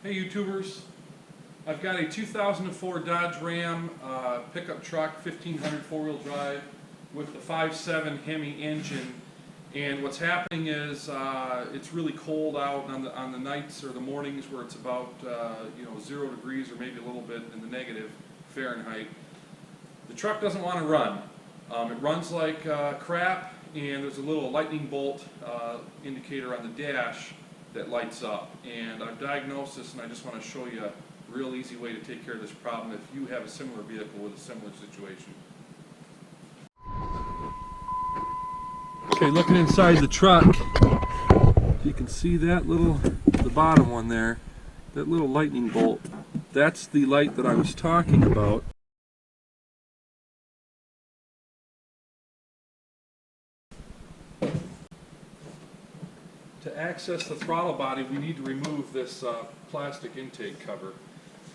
Hey YouTubers, I've got a 2004 Dodge Ram pickup truck, 1500 four-wheel drive with the 5.7 Hemi engine, and what's happening is it's really cold out on the nights or the mornings where it's about 0 degrees or maybe a little bit in the negative Fahrenheit. The truck doesn't want to run. It runs like crap, and there's a little lightning bolt indicator on the dash that lights up, and I've diagnosed this, and I just want to show you a real easy way to take care of this problem if you have a similar vehicle with a similar situation. Okay, looking inside the truck, you can see that the bottom one there, that little lightning bolt. That's the light that I was talking about. To access the throttle body, we need to remove this plastic intake cover.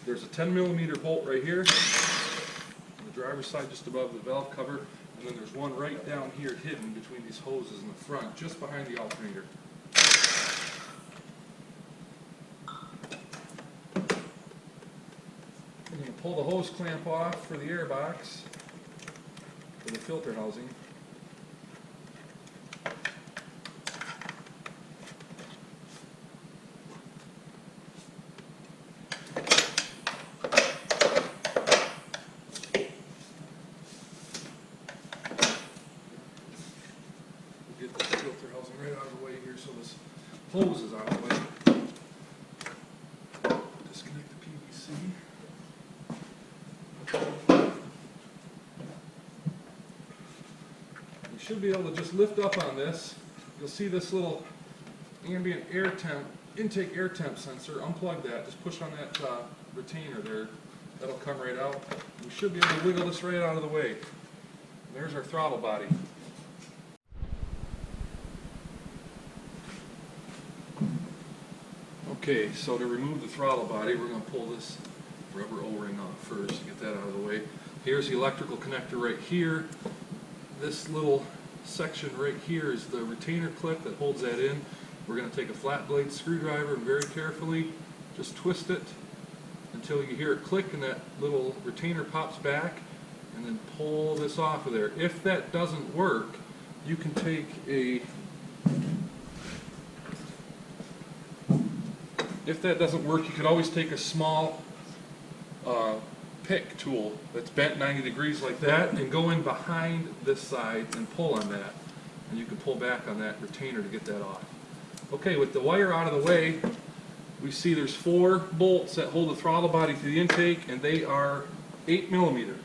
There's a 10mm bolt right here on the driver's side just above the valve cover, and then there's one right down here hidden between these hoses in the front, just behind the alternator. And you can pull the hose clamp off for the air box, for the filter housing. Get the filter housing right out of the way here so this hose is out of the way. Disconnect the PVC. You should be able to just lift up on this. You'll see this little ambient air temp, intake air temp sensor. Unplug that, just push on that retainer there. That'll come right out. We should be able to wiggle this right out of the way. And there's our throttle body. Okay, so to remove the throttle body, we're going to pull this rubber O-ring off first to get that out of the way. Here's the electrical connector right here. This little section right here is the retainer clip that holds that in. We're going to take a flat blade screwdriver and very carefully just twist it until you hear it click and that little retainer pops back, and then pull this off of there. If that doesn't work, you can take If that doesn't work, you could always take a small pick tool that's bent 90 degrees like that and go in behind this side and pull on that. And you can pull back on that retainer to get that off. Okay, with the wire out of the way, we see there's 4 bolts that hold the throttle body to the intake, and they are 8mm.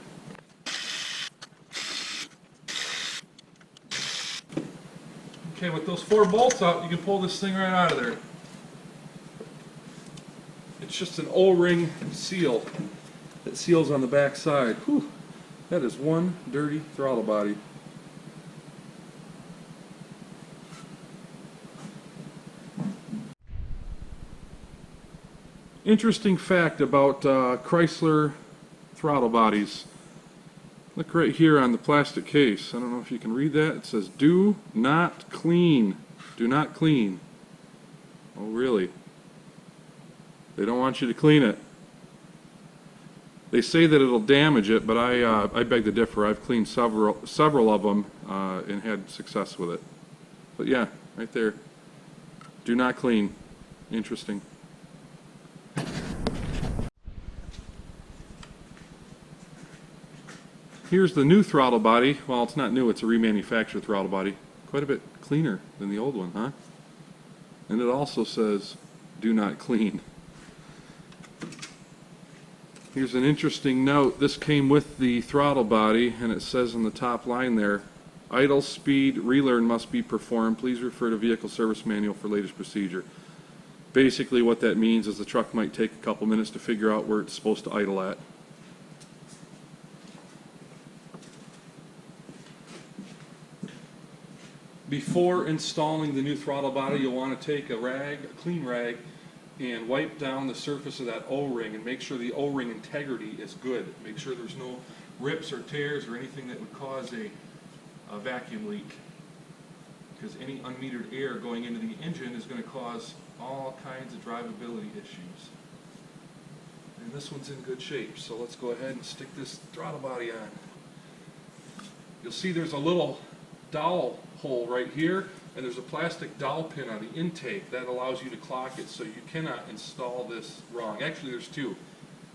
Okay, with those 4 bolts out, you can pull this thing right out of there. It's just an O-ring seal that seals on the back side. Whew, that is one dirty throttle body. Interesting fact about Chrysler throttle bodies. Look right here on the plastic case. I don't know if you can read that. It says, "Do not clean." Do not clean. Oh, really? They don't want you to clean it. They say that it'll damage it, but I beg to differ. I've cleaned several of them and had success with it. But yeah, right there. Do not clean. Interesting. Here's the new throttle body. Well, it's not new, it's a remanufactured throttle body. Quite a bit cleaner than the old one, huh? And it also says, "Do not clean." Here's an interesting note. This came with the throttle body, and it says on the top line there, "Idle speed relearn must be performed. Please refer to Vehicle Service Manual for latest procedure." Basically what that means is the truck might take a couple minutes to figure out where it's supposed to idle at. Before installing the new throttle body, you'll want to take a rag, a clean rag, and wipe down the surface of that O-ring and make sure the O-ring integrity is good. Make sure there's no rips or tears or anything that would cause a vacuum leak. because any unmetered air going into the engine is going to cause all kinds of drivability issues. And this one's in good shape, so let's go ahead and stick this throttle body on. You'll see there's a little dowel hole right here, and there's a plastic dowel pin on the intake that allows you to clock it, so you cannot install this wrong. Actually, there's two.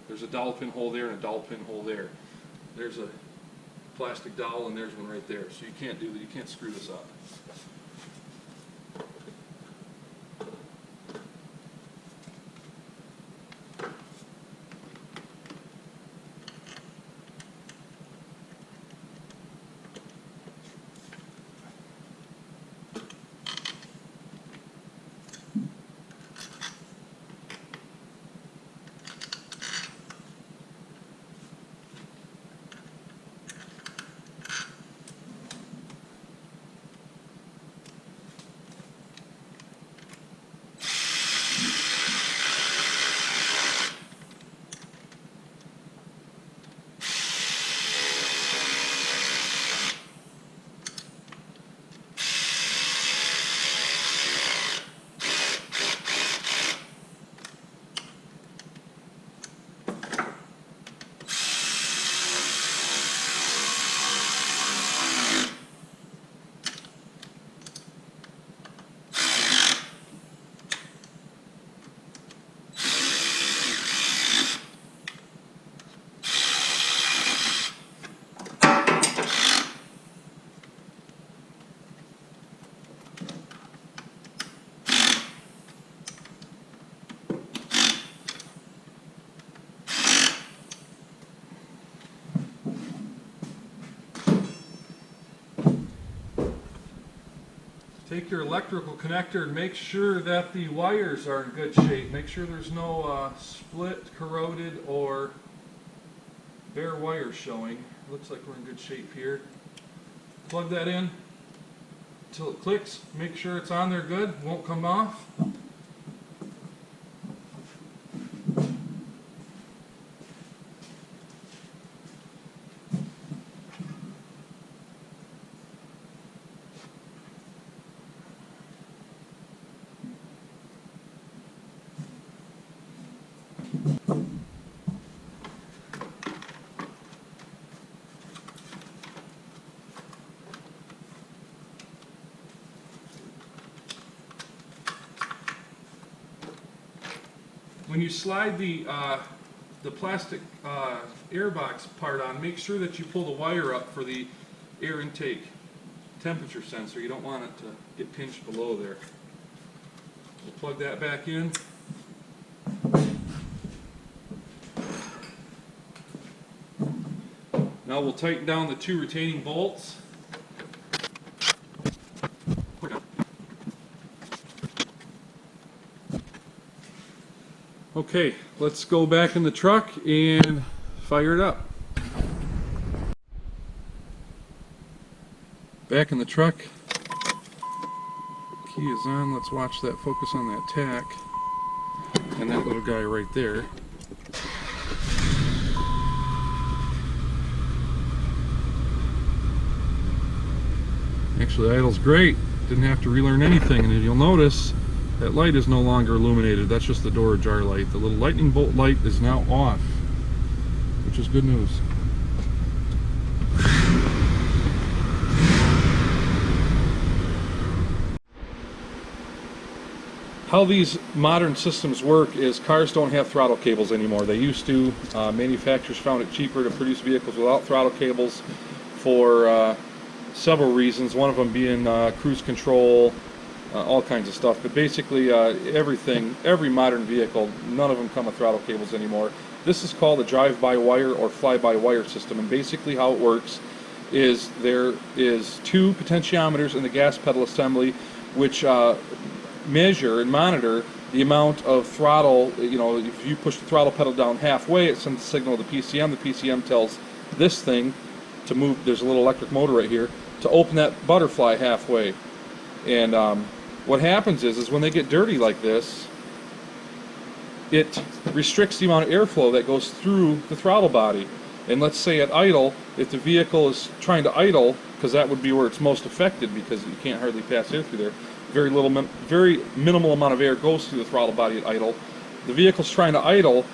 There's a dowel pin hole there and a dowel pin hole there. There's a plastic dowel and there's one right there, so you can't do that. You can't screw this up. Take your electrical connector and make sure that the wires are in good shape. Make sure there's no split, corroded, or bare wires showing. Looks like we're in good shape here. Plug that in until it clicks. Make sure it's on there good, won't come off. When you slide the plastic airbox part on, make sure that you pull the wire up for the air intake temperature sensor. You don't want it to get pinched below there. We'll plug that back in. Now we'll tighten down the two retaining bolts. Okay, let's go back in the truck and fire it up. Back in the truck. Key is on. Let's watch that focus on that tack and that little guy right there. Actually, idle's great. Didn't have to relearn anything, and you'll notice that light is no longer illuminated. That's just the door ajar light. The little lightning bolt light is now off, which is good news. How these modern systems work is cars don't have throttle cables anymore. They used to. Manufacturers found it cheaper to produce vehicles without throttle cables for several reasons. One of them being cruise control, all kinds of stuff. But basically every modern vehicle, none of them come with throttle cables anymore. This is called a drive-by-wire or fly-by-wire system, and basically how it works is there is two potentiometers in the gas pedal assembly which measure and monitor the amount of throttle. You know, if you push the throttle pedal down halfway, it sends a signal to the PCM. The PCM tells this thing to move. There's a little electric motor right here to open that butterfly halfway. And what happens is when they get dirty like this, it restricts the amount of airflow that goes through the throttle body. And let's say at idle, if the vehicle is trying to idle, because that would be where it's most affected because you can't hardly pass air through there, very minimal amount of air goes through the throttle body at idle. The vehicle's trying to idle,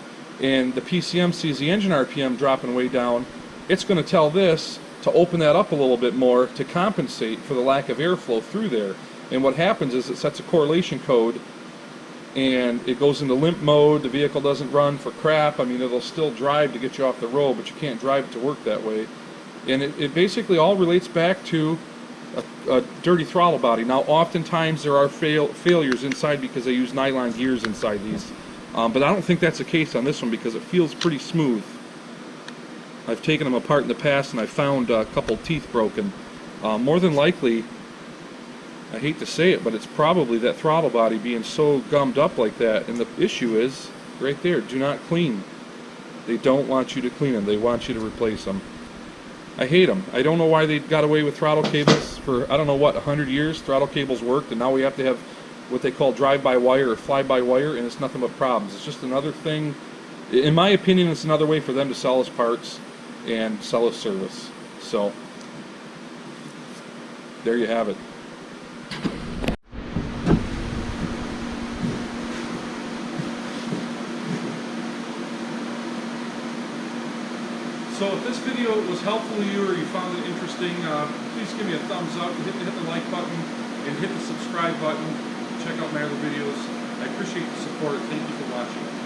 and the PCM sees the engine RPM dropping way down, it's going to tell this to open that up a little bit more to compensate for the lack of airflow through there. And what happens is it sets a correlation code, and it goes into limp mode. The vehicle doesn't run for crap. I mean, it'll still drive to get you off the road, but you can't drive it to work that way. And it basically all relates back to a dirty throttle body. Now, oftentimes there are failures inside because they use nylon gears inside these. But I don't think that's the case on this one because it feels pretty smooth. I've taken them apart in the past and I found a couple teeth broken. More than likely, I hate to say it, but it's probably that throttle body being so gummed up like that. And the issue is, right there, do not clean. They don't want you to clean them. They want you to replace them. I hate them. I don't know why they got away with throttle cables for, I don't know what, 100 years. Throttle cables worked, and now we have to have what they call drive-by-wire or fly-by-wire, and it's nothing but problems. It's just another thing. In my opinion, it's another way for them to sell us parts and sell us service. So, there you have it. So if this video was helpful to you or you found it interesting, please give me a thumbs up, hit the like button, and hit the subscribe button. Check out my other videos. I appreciate the support. Thank you for watching.